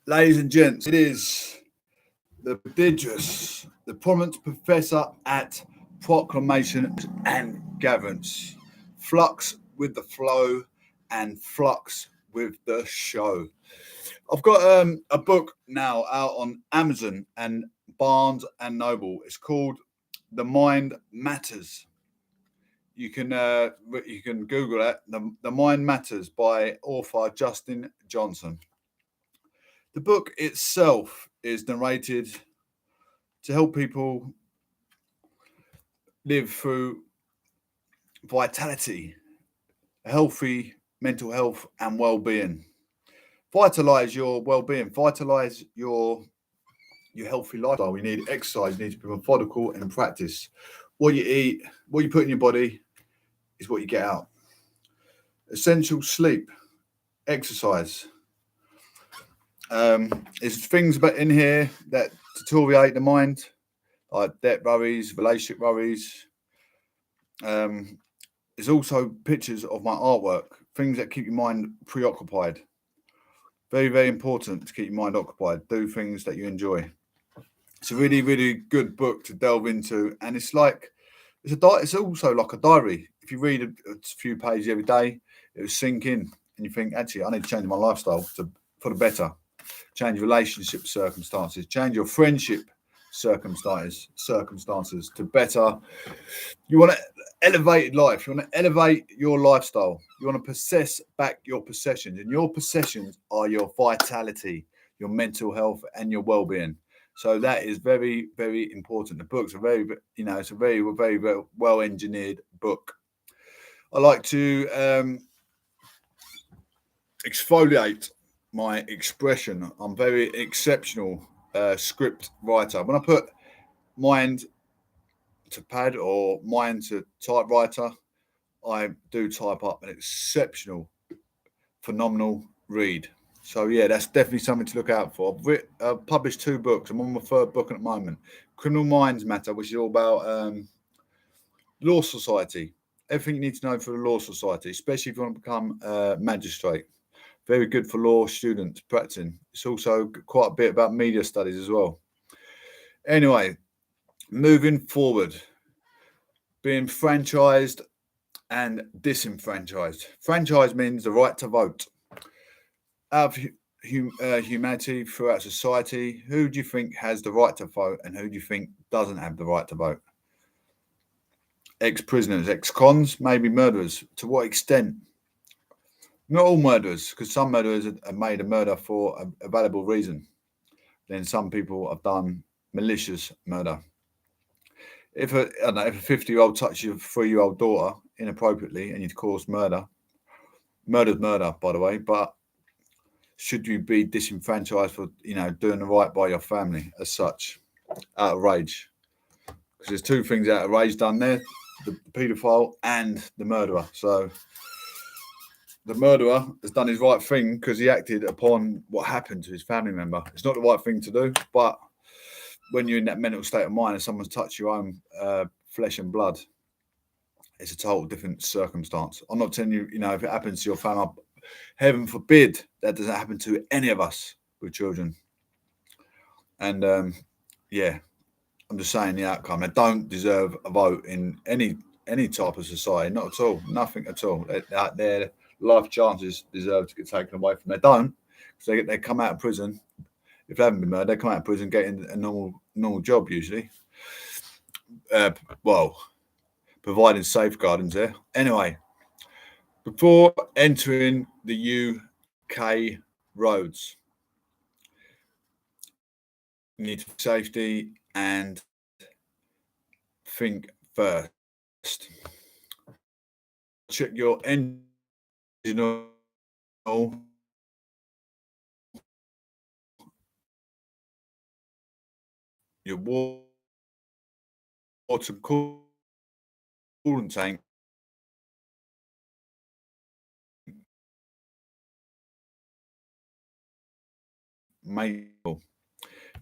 Ladies and gents, it is the prodigious, the prominent professor at proclamation and gatherance. Flux with the flow and flux with the show. I've got a book now out on Amazon and Barnes and Noble. It's called The Mind Matters. You can Google it. The Mind Matters by author Justin Johnson. The book itself is narrated to help people live through vitality, healthy mental health and well-being. Vitalize your well-being, vitalize your healthy lifestyle. You need exercise, you need to be methodical and practice. What you eat, what you put in your body is what you get out. Essential sleep, exercise. There's things about in here that deteriorate the mind, like debt worries, relationship worries. There's also pictures of my artwork, things that keep your mind preoccupied. Very, very important to keep your mind occupied. Do things that you enjoy. It's a really, really good book to delve into, and it's also like a diary. If you read a few pages every day, it will sink in, and you think, actually, I need to change my lifestyle for the better. Change relationship circumstances, change your friendship circumstances to better. You want to elevate life. You want to elevate your lifestyle. You want to possess back your possessions, and your possessions are your vitality, your mental health, and your well-being. So that is very, very important. The book's it's a very, very, very well-engineered book. I like to exfoliate my expression. I'm very exceptional script writer. When I put mind to pad or mind to typewriter, I do type up an exceptional, phenomenal read. So yeah, that's definitely something to look out for. I've published 2 books. I'm on my 3rd book at the moment. Criminal Minds Matter, which is all about law society. Everything you need to know for the law society, especially if you want to become a magistrate. Very good for law students practicing. It's also quite a bit about media studies as well. Anyway, moving forward, being franchised and disenfranchised. Franchise means the right to vote. Out of humanity throughout society, who do you think has the right to vote and who do you think doesn't have the right to vote? Ex-prisoners, ex-cons, maybe murderers. To what extent? Not all murderers, because some murderers have made a murder for a valuable reason. Then some people have done malicious murder. If a 50-year-old touches your 3-year-old daughter inappropriately and you cause murder's murder, by the way, but should you be disenfranchised for doing the right by your family as such, out of rage? Because there's 2 things out of rage done there: the paedophile and the murderer. So the murderer has done his right thing because he acted upon what happened to his family member. It's not the right thing to do, but when you're in that mental state of mind and someone's touched your own flesh and blood, it's a total different circumstance. I'm not telling you, if it happens to your family, heaven forbid that doesn't happen to any of us with children. And I'm just saying the outcome. They don't deserve a vote in any type of society, not at all, nothing at all. Their life chances deserve to get taken away from them. They don't, because they come out of prison. If they haven't been murdered, they come out of prison, get in a normal job usually. Providing safeguardings there. Anyway, before entering the UK roads, you need safety and think first. Check your engine oil, your water coolant tank,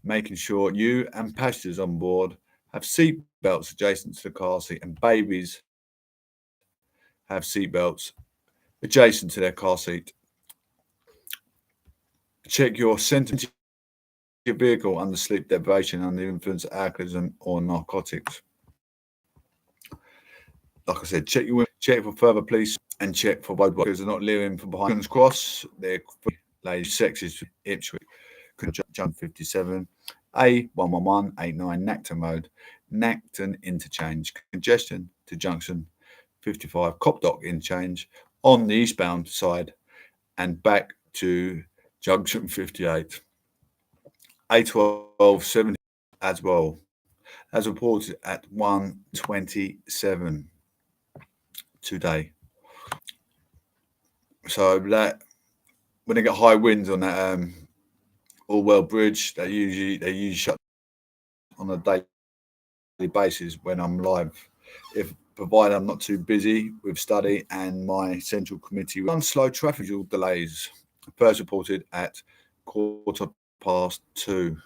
making sure you and passengers on board have seat belts adjacent to the car seat, and babies have seat belts adjacent to their car seat. Check your sentence your vehicle under sleep deprivation under the influence of alcoholism or narcotics. Like I said, check for further police and check for road workers. They're not leering from behind Kings Cross. They're ladies sexes Ipswich, Jump 57, A111 89 Nacton Road, Nacton Interchange, congestion to junction 55, Copdock Interchange on the eastbound side and back to junction 58. A12 70 as well, as reported at 1:27 today. So that when they get high winds on that Orwell Bridge, they usually shut on a daily basis when I'm live. If provided I'm not too busy with study and my central committee on slow traffic delays, first reported at 2:15.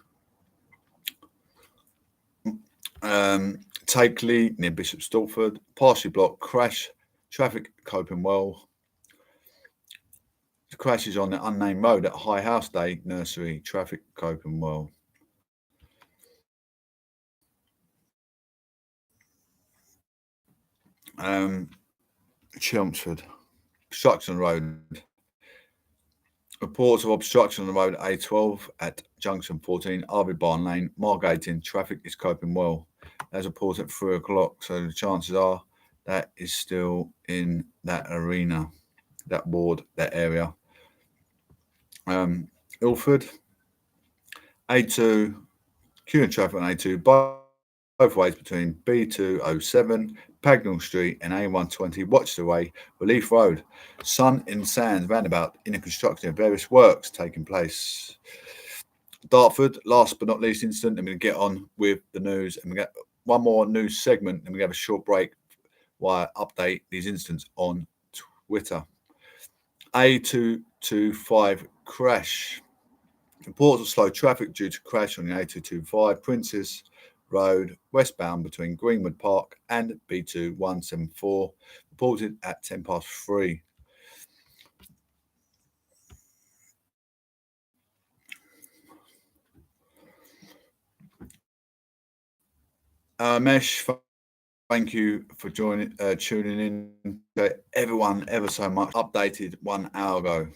Takeley near Bishop Stortford, partially blocked crash, traffic coping well. The crash is on the unnamed road at High House Day Nursery, traffic coping well. Chelmsford, obstruction road. Reports of obstruction on the road A12 at junction 14, Abbey Barn Lane, Margating. Traffic is coping well. As reported at 3 o'clock, so the chances are that is still in that arena, that ward, that area. Ilford, A2, queuing traffic on A2, both ways between B207, Pagnell Street and A120, Watch the Way, Relief Road, Sun in Sands roundabout in the construction of various works taking place. Dartford, last but not least incident, I'm going to get on with the news and we get one more news segment and we have a short break while I update these incidents on Twitter. A225 crash. Reports of slow traffic due to crash on the A225 Princess Road westbound between Greenwood Park and B2174, reported at 3:10. Mesh, thank you for tuning in. Everyone ever so much. Updated 1 hour ago.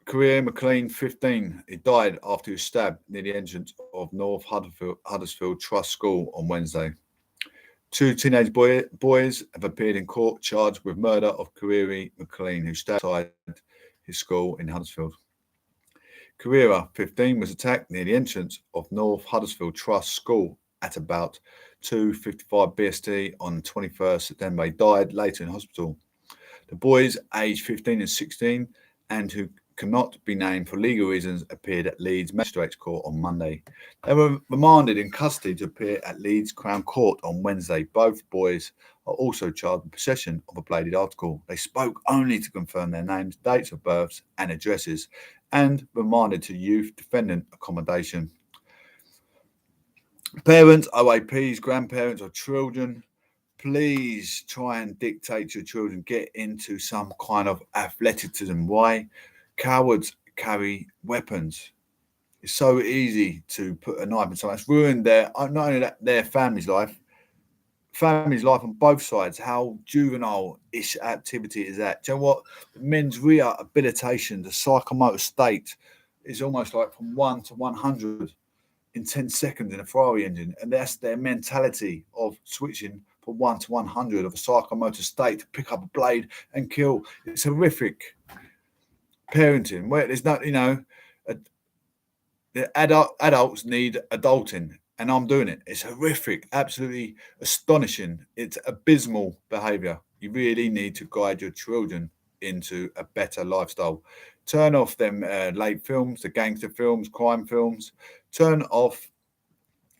Career McLean, 15. He died after he was stabbed near the entrance of North Huddersfield Trust School on Wednesday. 2 teenage boys have appeared in court charged with murder of Career McLean, who stabbed outside his school in Huddersfield. Career, 15, was attacked near the entrance of North Huddersfield Trust School at about 2:55 BST on 21st September. He died later in hospital. The boys, aged 15 and 16, and who cannot be named for legal reasons, appeared at Leeds Magistrates Court on Monday. They were remanded in custody to appear at Leeds Crown Court on Wednesday. Both boys are also charged with possession of a bladed article. They spoke only to confirm their names, dates of births and addresses, and remanded to youth defendant accommodation. Parents, OAPs, grandparents or children, please try and dictate to your children, get into some kind of athleticism. Why? Cowards carry weapons. It's so easy to put a knife in someone. It's ruined not only their family's life on both sides. How juvenile-ish activity is that? Do you know what? The mens rea habilitation, the psychomotor state, is almost like from 1 to 100 in 10 seconds in a Ferrari engine. And that's their mentality of switching from 1 to 100 of a psychomotor state to pick up a blade and kill. It's horrific. Parenting, where there's not, the adults need adulting, and I'm doing it. It's horrific, absolutely astonishing. It's abysmal behaviour. You really need to guide your children into a better lifestyle. Turn off them late films, the gangster films, crime films. Turn off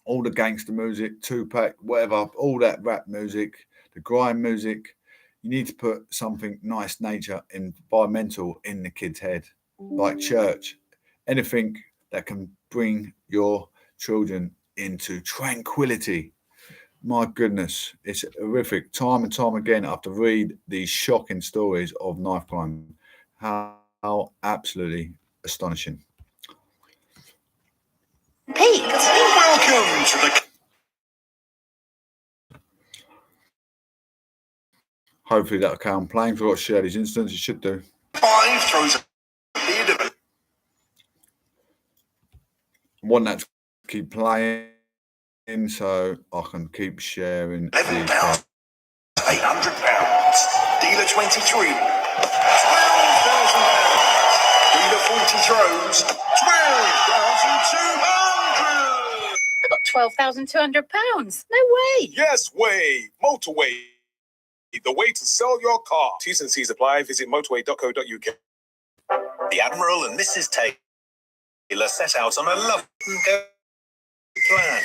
all the gangster music, Tupac, whatever, all that rap music, the grime music. You need to put something nice, nature, environmental in the kid's head, like church, anything that can bring your children into tranquility. My goodness, it's horrific. Time and time again, I have to read these shocking stories of knife crime. How absolutely astonishing. Pete, welcome to the... Hopefully that'll carry on playing. If I've got to share these incidents, it should do. 5 throws a beard of... I want that to keep playing so I can keep sharing these cards. £800. Dealer 23. £12,000. Dealer 40 throws. £12,200. I got £12,200. No way. Yes, way. Motorway. The way to sell your car. T's and C's apply. Visit motorway.co.uk. The Admiral and Mrs. Taylor set out on a love and go plan.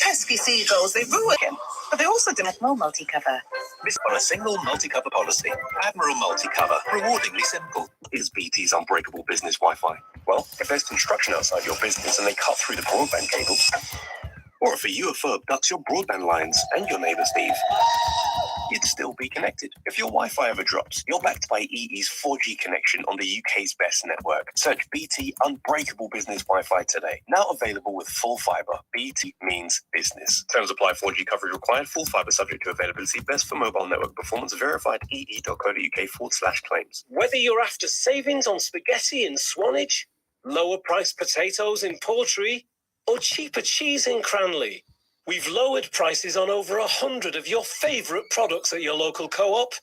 Pesky seagulls, they ruin him, but they also didn't. More multi-cover. This on a single multi-cover policy. Admiral Multi-Cover. Rewardingly simple. Is BT's unbreakable business Wi-Fi? Well, if there's construction outside your business and they cut through the broadband cables, or if a UFO abducts your broadband lines and your neighbours leave, you'd still be connected. If your Wi-Fi ever drops, you're backed by EE's 4G connection on the UK's best network. Search BT Unbreakable Business Wi-Fi today. Now available with full fibre. BT means business. Terms apply. 4G coverage required. Full fibre subject to availability. Best for mobile network performance. Verified ee.co.uk/claims. Whether you're after savings on spaghetti in Swanage, lower priced potatoes in Portree, or cheaper cheese in Cranley, we've lowered prices on over 100 of your favourite products at your local Co-op.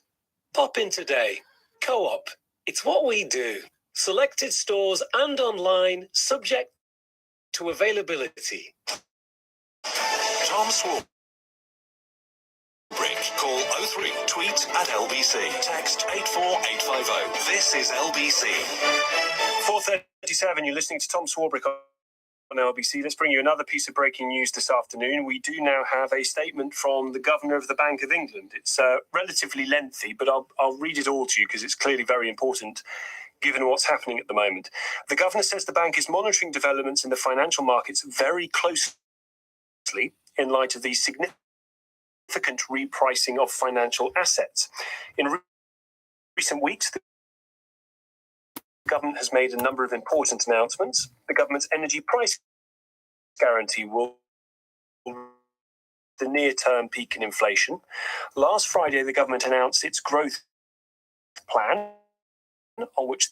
Pop in today. Co-op. It's what we do. Selected stores and online, subject to availability. Tom Swarbrick. Call 03. Tweet at LBC. Text 84850. This is LBC. 4:37, you're listening to Tom Swarbrick on LBC. Let's bring you another piece of breaking news this afternoon. We do now have a statement from the Governor of the Bank of England. It's relatively lengthy, but I'll read it all to you because it's clearly very important given what's happening at the moment. The Governor says the bank is monitoring developments in the financial markets very closely in light of the significant repricing of financial assets. In recent weeks, the government has made a number of important announcements. The government's energy price guarantee will the near-term peak in inflation. Last Friday, the government announced its growth plan, on which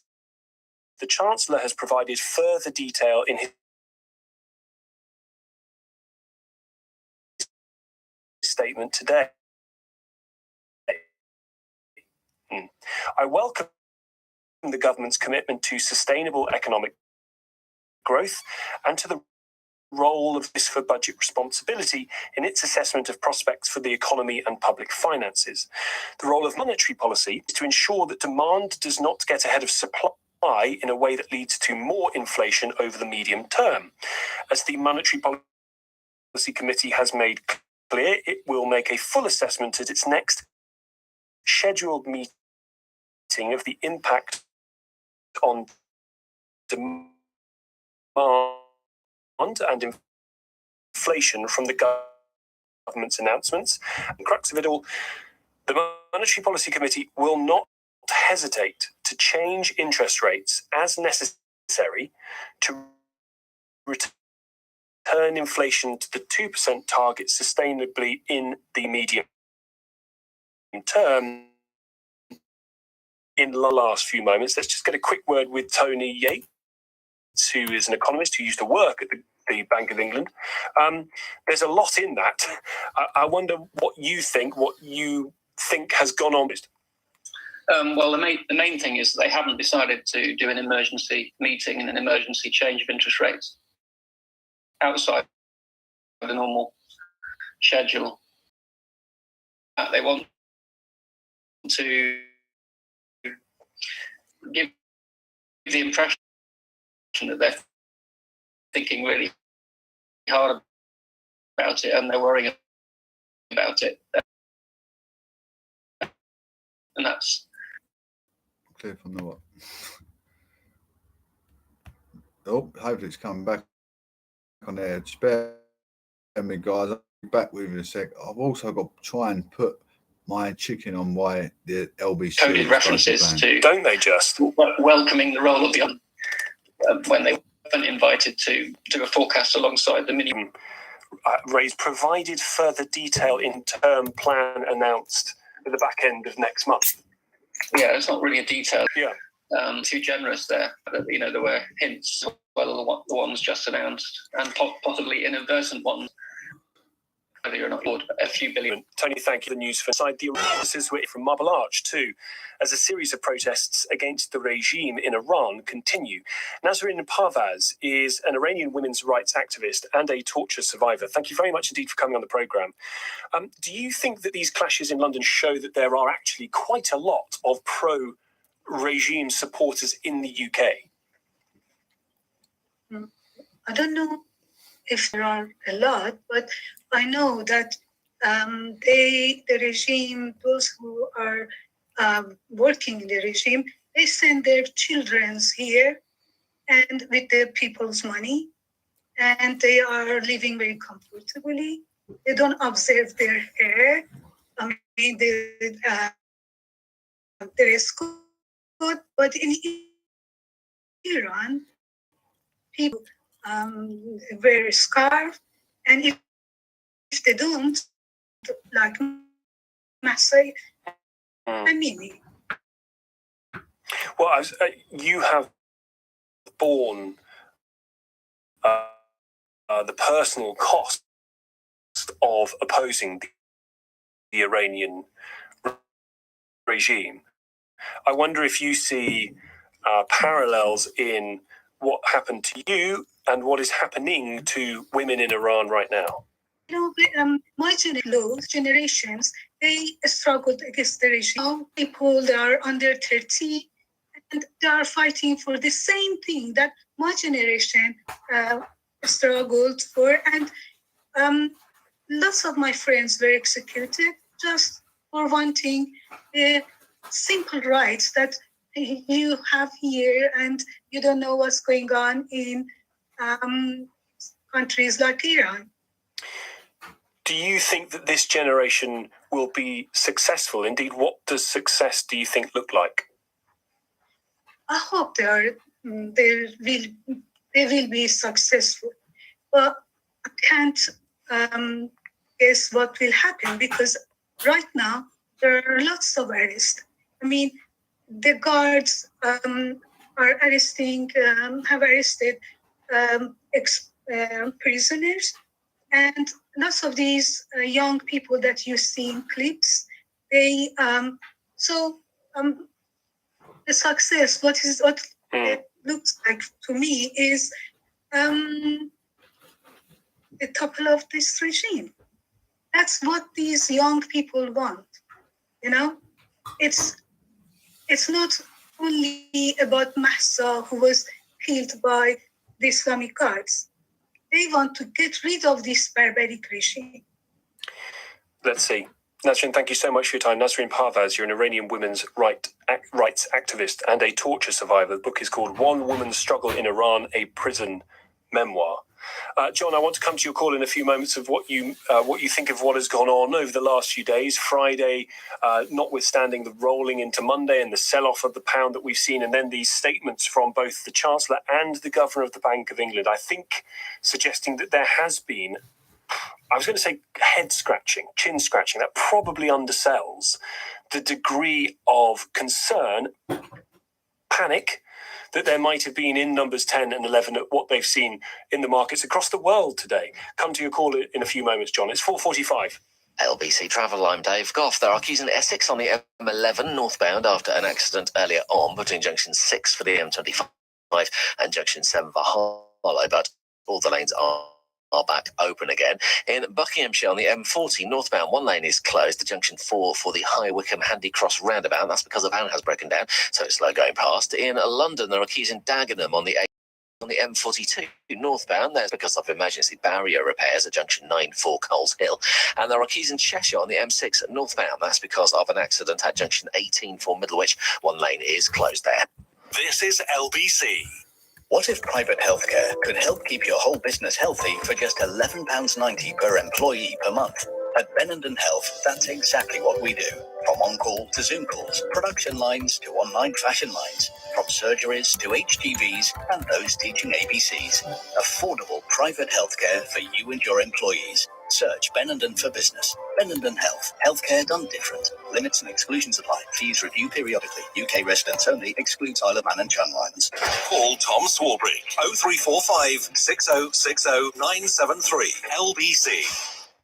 the Chancellor has provided further detail in his statement today. I welcome the government's commitment to sustainable economic growth and to the role of this for budget responsibility in its assessment of prospects for the economy and public finances. The role of monetary policy is to ensure that demand does not get ahead of supply in a way that leads to more inflation over the medium term. As the Monetary Policy Committee has made clear, it will make a full assessment at its next scheduled meeting of the impact on demand and inflation from the government's announcements. And crux of it all, the Monetary Policy Committee will not hesitate to change interest rates as necessary to return inflation to the 2% target sustainably in the medium term. In the last few moments, let's just get a quick word with Tony Yates, who is an economist who used to work at the Bank of England. There's a lot in that. I wonder what you think has gone on. Well, the main thing is they haven't decided to do an emergency meeting and an emergency change of interest rates outside of the normal schedule. They want to give the impression that they're thinking really hard about it and they're worrying about it. And that's clear from the what? Oh, hopefully it's coming back on there. Spare me, guys. I'll be back with you in a sec. I've also got to try and put my chicken on why the LBC coded references to Don't they just? welcoming the role of the when they weren't invited to do a forecast alongside the mini. Ray's provided further detail in term plan announced at the back end of next month. Yeah, it's not really a detail. Yeah. Too generous there. You know, there were hints, well, the ones just announced, and possibly inadvertent ones. Whether you're not bored, a few billion. Tony, thank you. The news for inside the analysis from Marble Arch too, as a series of protests against the regime in Iran continue. Nasrin Parvaz is an Iranian women's rights activist and a torture survivor. Thank you very much indeed for coming on the programme. Do you think that these clashes in London show that there are actually quite a lot of pro-regime supporters in the UK? I don't know if there are a lot, but I know that the regime, those who are working in the regime, they send their children here and with the people's money, and they are living very comfortably. They don't observe their hair. I mean, there is good, but in Iran, people wear a scarf, and if they don't, like Masai, I mean. Well, you have borne the personal cost of opposing the Iranian regime. I wonder if you see parallels in what happened to you and what is happening to women in Iran right now. You know, my generations, they struggled against the regime. Now people that are under 30, and they are fighting for the same thing that my generation struggled for. And lots of my friends were executed just for wanting simple rights that you have here, and you don't know what's going on in countries like Iran. Do you think that this generation will be successful? Indeed, what does success, do you think, look like? I hope they will be successful, but I can't guess what will happen, because right now there are lots of arrests. I mean, the guards have arrested prisoners, and lots of these young people that you see in clips, they the success, what it looks like to me is the topple of this regime. That's what these young people want. You know, it's not only about Mahsa, who was killed by the Islamic guards. They want to get rid of this barbaric regime. Let's see. Nasrin, thank you so much for your time. Nasrin Parvaz, you're an Iranian women's rights activist and a torture survivor. The book is called One Woman's Struggle in Iran, a Prison Memoir. John, I want to come to your call in a few moments of what you think of what has gone on over the last few days. Friday, notwithstanding the rolling into Monday and the sell-off of the pound that we've seen, and then these statements from both the Chancellor and the Governor of the Bank of England, I think suggesting that there has been, I was going to say head-scratching, chin-scratching. That probably undersells the degree of concern, panic, that there might have been in numbers 10 and 11 at what they've seen in the markets across the world today. Come to your call in a few moments, John. It's 4:45. LBC Travel, I'm Dave Goff. There are queues in Essex on the M11 northbound after an accident earlier on between junction 6 for the M25 and junction 7 for Harlow, but all the lanes are back open again. In Buckinghamshire on the M40 northbound, one lane is closed, the junction 4 for the High Wycombe Handy Cross roundabout. That's because a van has broken down, so it's slow going past. In London, there are queues in Dagenham on the M42 northbound. There's because of emergency barrier repairs at junction 9 for Coles Hill. And there are queues in Cheshire on the M6 northbound. That's because of an accident at junction 18 for Middlewich. One lane is closed there. This is LBC. What if private healthcare could help keep your whole business healthy for just £11.90 per employee per month? At Benenden Health, that's exactly what we do. From on-call to Zoom calls, production lines to online fashion lines, from surgeries to HGVs and those teaching ABCs. Affordable private healthcare for you and your employees. Search Benenden for business. Benenden Health. Healthcare done different. Limits and exclusions apply. Fees review periodically. UK residents only. Excludes Isle of Man and Channel Islands. Call Tom Swarbrick 0345 6060 973 LBC.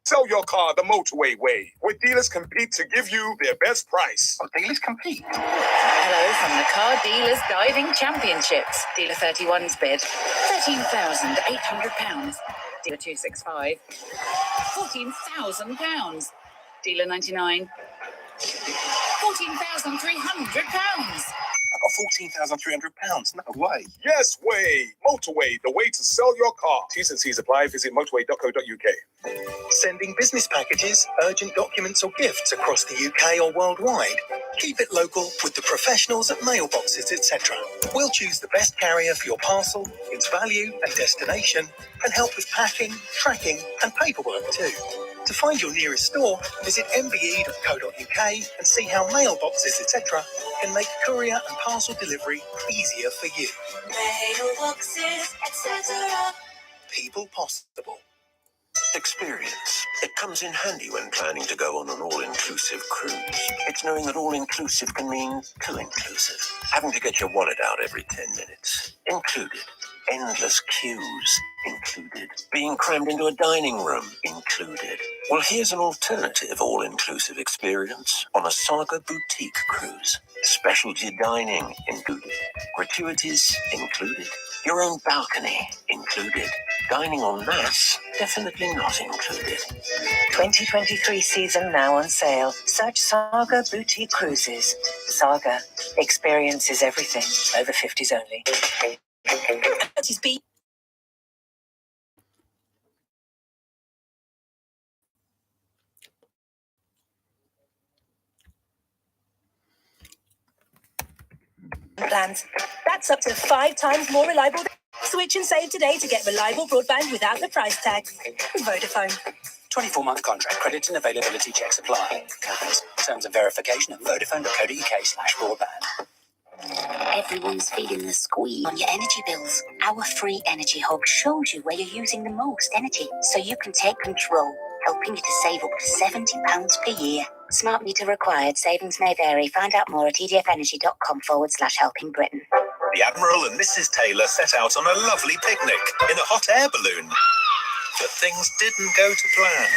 Sell your car the motorway way, where dealers compete to give you their best price. Oh, dealers compete? Hello from the Car Dealers Diving Championships. Dealer 31's bid, £13,800. Dealer 265, £14,000. Dealer 99, £14,300. I got £14,300. No way. Yes, way. Motorway, the way to sell your car. T's and C's apply. Visit motorway.co.uk. Sending business packages, urgent documents or gifts across the UK or worldwide? Keep it local with the professionals at Mailboxes, etc. We'll choose the best carrier for your parcel, its value and destination, and help with packing, tracking and paperwork too. To find your nearest store, visit mbe.co.uk and see how Mailboxes, etc. can make courier and parcel delivery easier for you. Mailboxes, etc. People possible. Experience. It comes in handy when planning to go on an all-inclusive cruise. It's knowing that all-inclusive can mean too-inclusive. Having to get your wallet out every 10 minutes. Included. Endless queues. Included. Being crammed into a dining room. Included. Well, here's an alternative all-inclusive experience on a Saga boutique cruise. Specialty dining included. Gratuities included. Your own balcony included. Dining en masse definitely not included. 2023 season now on sale. Search Saga Boutique Cruises. Saga. Experience is everything. Over 50s only. That is B. Plans. That's up to 5 times more reliable. Switch and save today to get reliable broadband without the price tag. Vodafone. 24-month contract. Credit and availability checks apply. Terms of verification at vodafone.co.uk/broadband. Everyone's feeling the squeeze on your energy bills. Our free energy hub shows you where you're using the most energy, so you can take control, helping you to save up to £70 per year. Smart meter required. Savings may vary. Find out more at edfenergy.com/helping Britain. The Admiral and Mrs. Taylor set out on a lovely picnic in a hot air balloon. But things didn't go to plan.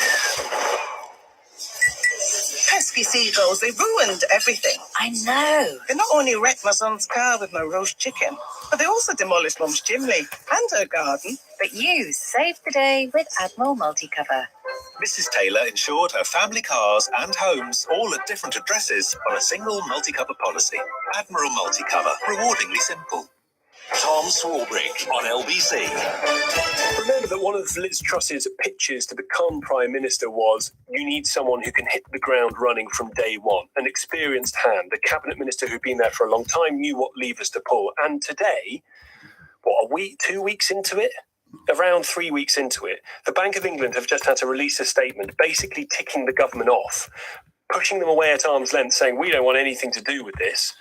Pesky seagulls, they ruined everything. I know. They not only wrecked my son's car with no roast chicken, but they also demolished Mum's chimney and her garden. But you saved the day with Admiral Multicover. Mrs. Taylor insured her family cars and homes, all at different addresses, on a single multi-cover policy. Admiral Multicover, rewardingly simple. Tom Swarbrick on LBC. Remember that one of Liz Truss's pitches to become Prime Minister was, you need someone who can hit the ground running from day one. An experienced hand, a cabinet minister who'd been there for a long time, knew what levers to pull. And today, what, a week, 2 weeks into it? Around 3 weeks into it, the Bank of England have just had to release a statement basically ticking the government off, pushing them away at arm's length, saying we don't want anything to do with this,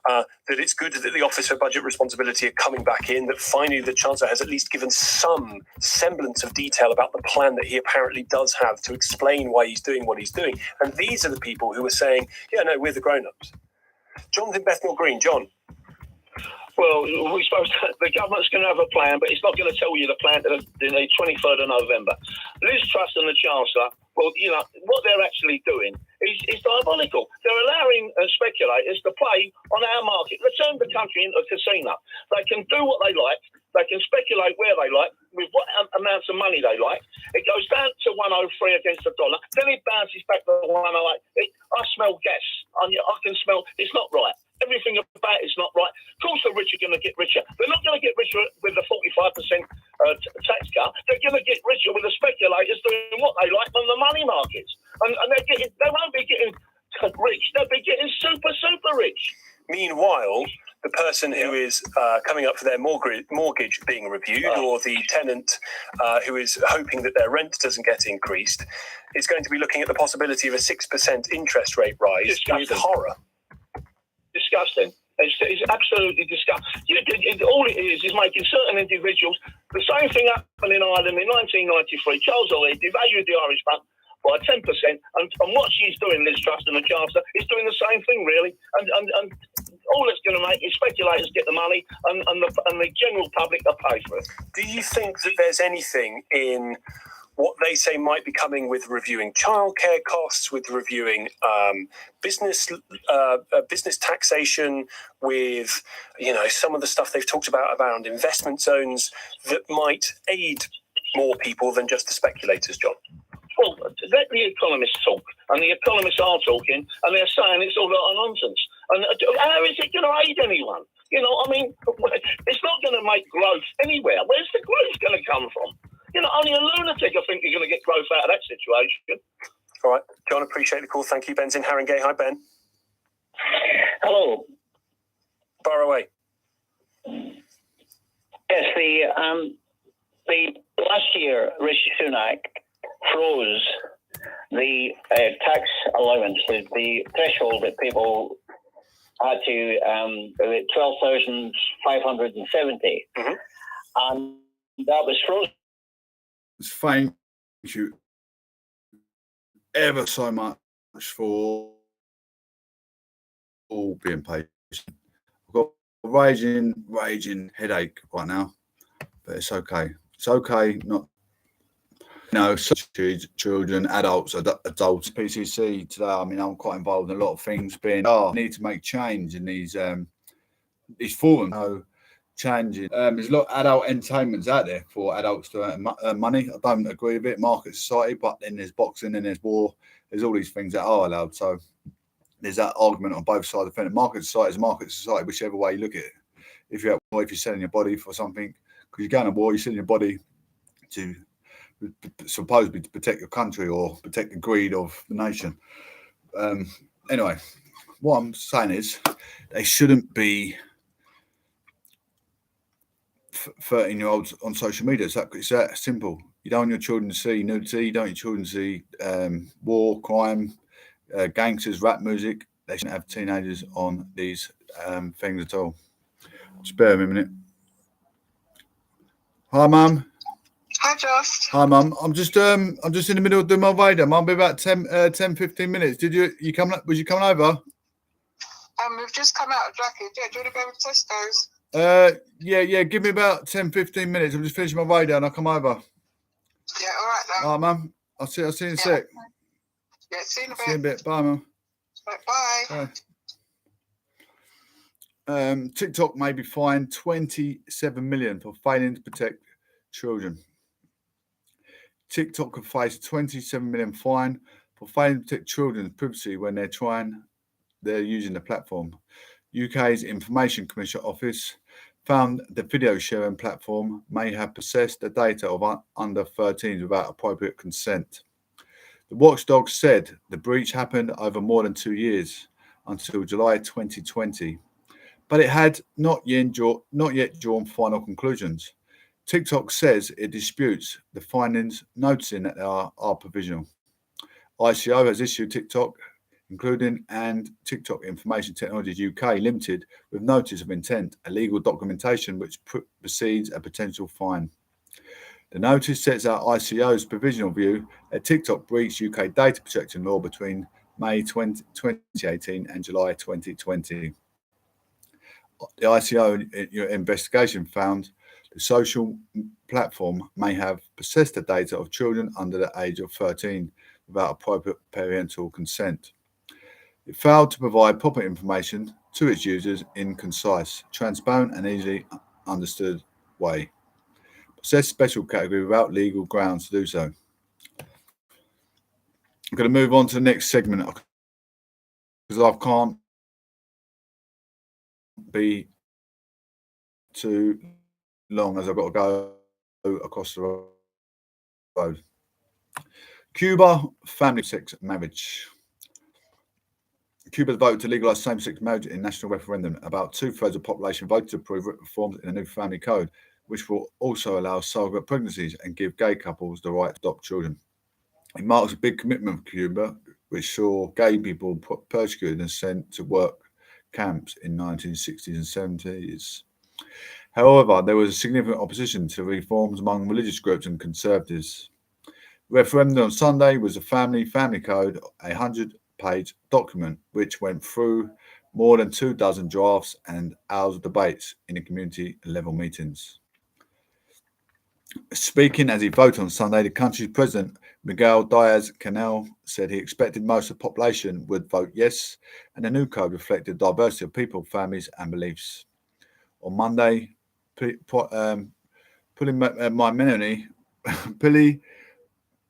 that it's good that the Office for Budget Responsibility are coming back in, that finally the Chancellor has at least given some semblance of detail about the plan that he apparently does have to explain why he's doing what he's doing. And these are the people who are saying, yeah, no, we're the grown-ups. Jonathan Bethnal Green. John. Well, we're supposed to, the government's going to have a plan, but it's not going to tell you the plan to the 23rd of November. Liz Truss and the Chancellor, well, you know, what they're actually doing is diabolical. They're allowing speculators to play on our market. They turn the country into a casino. They can do what they like. They can speculate where they like, with what amounts of money they like. It goes down to 103 against the dollar. Then it bounces back to 108. I smell gas. I can smell, it's not right. Everything about it's not right. Of course, the rich are going to get richer. They're not going to get richer with the 45% tax cut. They're going to get richer with the speculators doing what they like on the money markets. And they won't be getting rich. They'll be getting super, super rich. Meanwhile, the person who is coming up for their mortgage being reviewed, or the tenant who is hoping that their rent doesn't get increased, is going to be looking at the possibility of a 6% interest rate rise with horror. Disgusting. It's absolutely disgusting. All it is making certain individuals. The same thing happened in Ireland in 1993. Charles Lloyd devalued the Irish pound by 10%, and what she's doing, Liz Truss and the Chancellor, is doing the same thing, really. And all it's going to make is speculators get the money, and the general public are paid for it. Do you think that there's anything in what they say might be coming with reviewing childcare costs, with reviewing business taxation, with some of the stuff they've talked about around investment zones that might aid more people than just the speculators, John? Well, let the economists talk, and the economists are talking, and they're saying it's all a lot of nonsense. And how is it going to aid anyone? It's not going to make growth anywhere. Where's the growth going to come from? Only a lunatic, I think, you're going to get growth out of that situation. All right, John, appreciate the call. Thank you. Ben's in Haringey. Hi, Ben. Hello. Far away. Yes, the last year, Rishi Sunak froze the tax allowance, the threshold that people had to 12,570, and that was frozen. Thank you ever so much for all being patient. I've got a raging headache right now, but it's okay. It's okay. Such children, adults, PCC today. I mean, I'm quite involved in a lot of things. Need to make change in these forums. Changing. There's a lot of adult entertainments out there for adults to earn money. I don't agree with it. Market society, but then there's boxing, then there's war. There's all these things that are allowed. So there's that argument on both sides of the fence. Market society is market society, whichever way you look at it. If you're selling your body for something, because you're going to war, you're selling your body to supposedly to protect your country or protect the greed of the nation. Anyway, what I'm saying is they shouldn't be 13-year-olds on social media. It's that simple. You don't want your children to see nudity. You don't want your children to see war, crime, gangsters, rap music. They shouldn't have teenagers on these things at all. Spare me a minute. Hi, Mum. Hi, Josh. Hi, Mum. I'm just in the middle of doing my radio. I'll be about 10-15 minutes. You coming? Was you coming over? We've just come out of Jackie. Yeah, do you want to go with Tesco's? Yeah. Give me about 10-15 minutes. I'm just finishing my radio and I'll come over. Yeah, all right then. All right, Mum. I'll see you in a sec. Yeah, see you in a bit. See you in a bit. Bye, Mum. Right, bye. TikTok may be fined 27 million for failing to protect children. TikTok could face a 27 million fine for failing to protect children's privacy when they're using the platform. UK's Information Commission Office found the video sharing platform may have possessed the data of under 13s without appropriate consent. The watchdog said the breach happened over more than 2 years, until July 2020, but it had not yet drawn final conclusions. TikTok says it disputes the findings, noticing that they are provisional. ICO has issued TikTok, including and TikTok Information Technologies UK Limited, with notice of intent, a legal documentation which precedes a potential fine. The notice sets out ICO's provisional view that TikTok breached UK data protection law between May 2018 and July 2020. The ICO investigation found the social platform may have possessed the data of children under the age of 13 without appropriate parental consent. It failed to provide proper information to its users in concise, transparent and easily understood way. Possessed special category without legal grounds to do so. I'm going to move on to the next segment because I can't be too long as I've got to go across the road. Cuba, family, sex, marriage. Cuba's vote to legalise same-sex marriage in national referendum. About 2/3 of the population voted to approve reforms in a new family code, which will also allow surrogate pregnancies and give gay couples the right to adopt children. It marks a big commitment for Cuba, which saw gay people persecuted and sent to work camps in 1960s and 70s. However, there was a significant opposition to reforms among religious groups and conservatives. Referendum on Sunday was a family code, a 100-page document which went through more than 24 drafts and hours of debates in the community-level meetings. Speaking as he voted on Sunday, the country's president, Miguel Diaz-Canel, said he expected most of the population would vote yes, and the new code reflected the diversity of people, families, and beliefs. On Monday,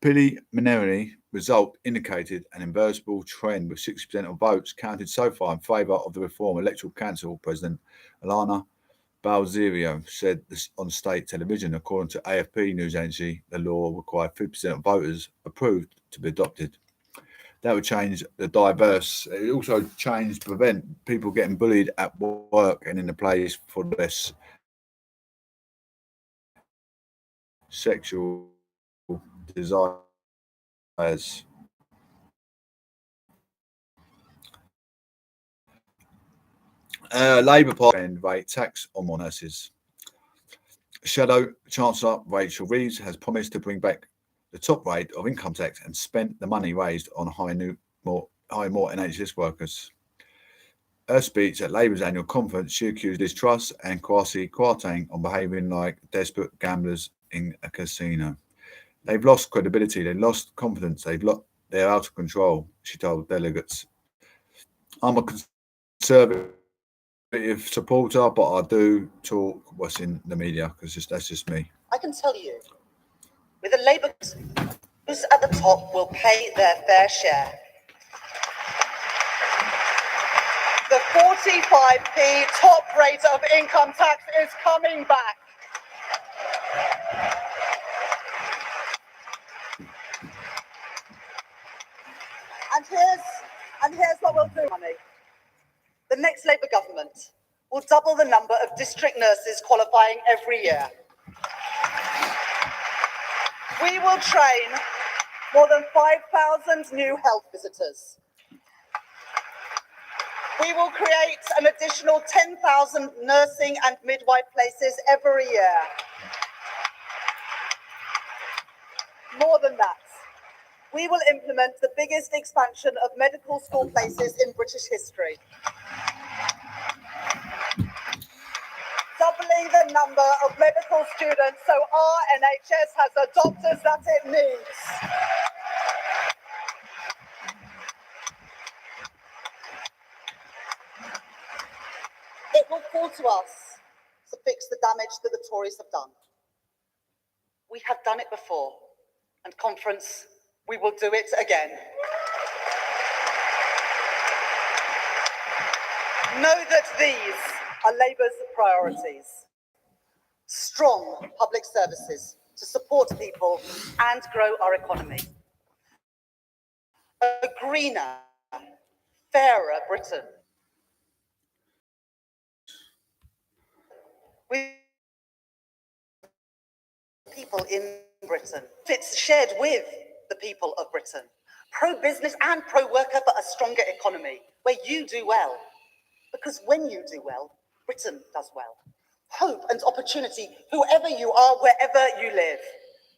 preliminary result indicated an inversible trend, with 60% of votes counted so far in favour of the reform. Electoral Council President Alana Balzerio said this on state television. According to AFP news agency, the law required 50% of voters approved to be adopted. That would change the diverse. It also changed to prevent people getting bullied at work and in the place for less sexual desires. Labour Party rate tax on more nurses. Shadow Chancellor Rachel Reeves has promised to bring back the top rate of income tax and spent the money raised on hiring more NHS workers. Her speech at Labour's annual conference, she accused Liz Truss and Kwasi Kwarteng of behaving like desperate gamblers in a casino. They've lost credibility, they've lost confidence, they're out of control, she told delegates. I'm a conservative supporter, but I do talk what's in the media because that's just me. I can tell you, with the Labour, those at the top will pay their fair share. The 45p top rate of income tax is coming back. And here's what we'll do, honey. The next Labour government will double the number of district nurses qualifying every year. We will train more than 5,000 new health visitors. We will create an additional 10,000 nursing and midwife places every year. More than that, we will implement the biggest expansion of medical school places in British history. Doubling the number of medical students so our NHS has the doctors that it needs. It will fall to us to fix the damage that the Tories have done. We have done it before, and conference, we will do it again. Know that these are Labour's priorities. Strong public services to support people and grow our economy. A greener, fairer Britain. With people in Britain. It's shared with the people of Britain. Pro-business and pro-worker, but a stronger economy, where you do well. Because when you do well, Britain does well. Hope and opportunity, whoever you are, wherever you live.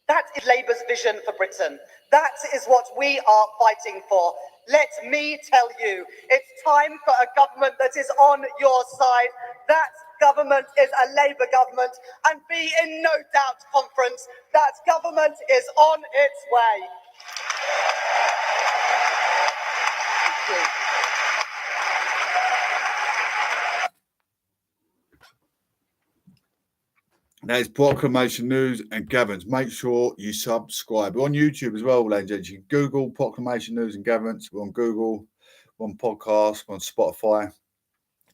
That is Labour's vision for Britain. That is what we are fighting for. Let me tell you, it's time for a government that is on your side. That government is a Labour government, and be in no doubt, conference, that government is on its way. Thank you. That is Proclamation News and Gatherance. Make sure you subscribe. We're on YouTube as well, ladies and gentlemen. You can Google Proclamation News and Gatherance. We're on Google, we're on podcast, we're on Spotify.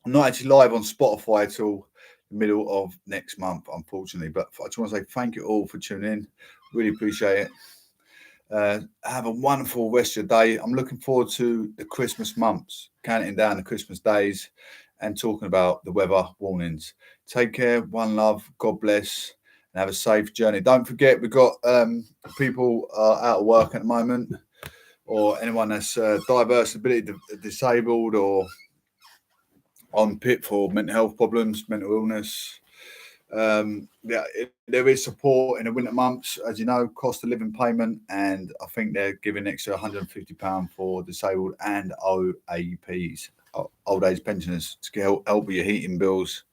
I'm not actually live on Spotify till the middle of next month, unfortunately. But I just want to say thank you all for tuning in. Really appreciate it. Have a wonderful rest of your day. I'm looking forward to the Christmas months, counting down the Christmas days and talking about the weather warnings. Take care. One love. God bless. And have a safe journey. Don't forget, we've got people out of work at the moment, or anyone that's diverse ability disabled or on PIP for mental health problems, mental illness. There is support in the winter months, as you know, cost of living payment, and I think they're giving extra £150 for disabled and OAPs, old age pensioners, to help with your heating bills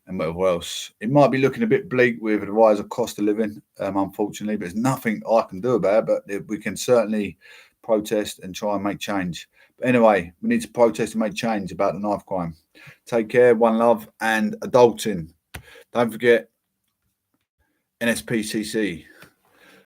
and whatever else. It might be looking a bit bleak with the rise of cost of living, unfortunately, but there's nothing I can do about it, but we can certainly protest and try and make change. But anyway, we need to protest and make change about the knife crime. Take care, one love, and adulting. Don't forget NSPCC.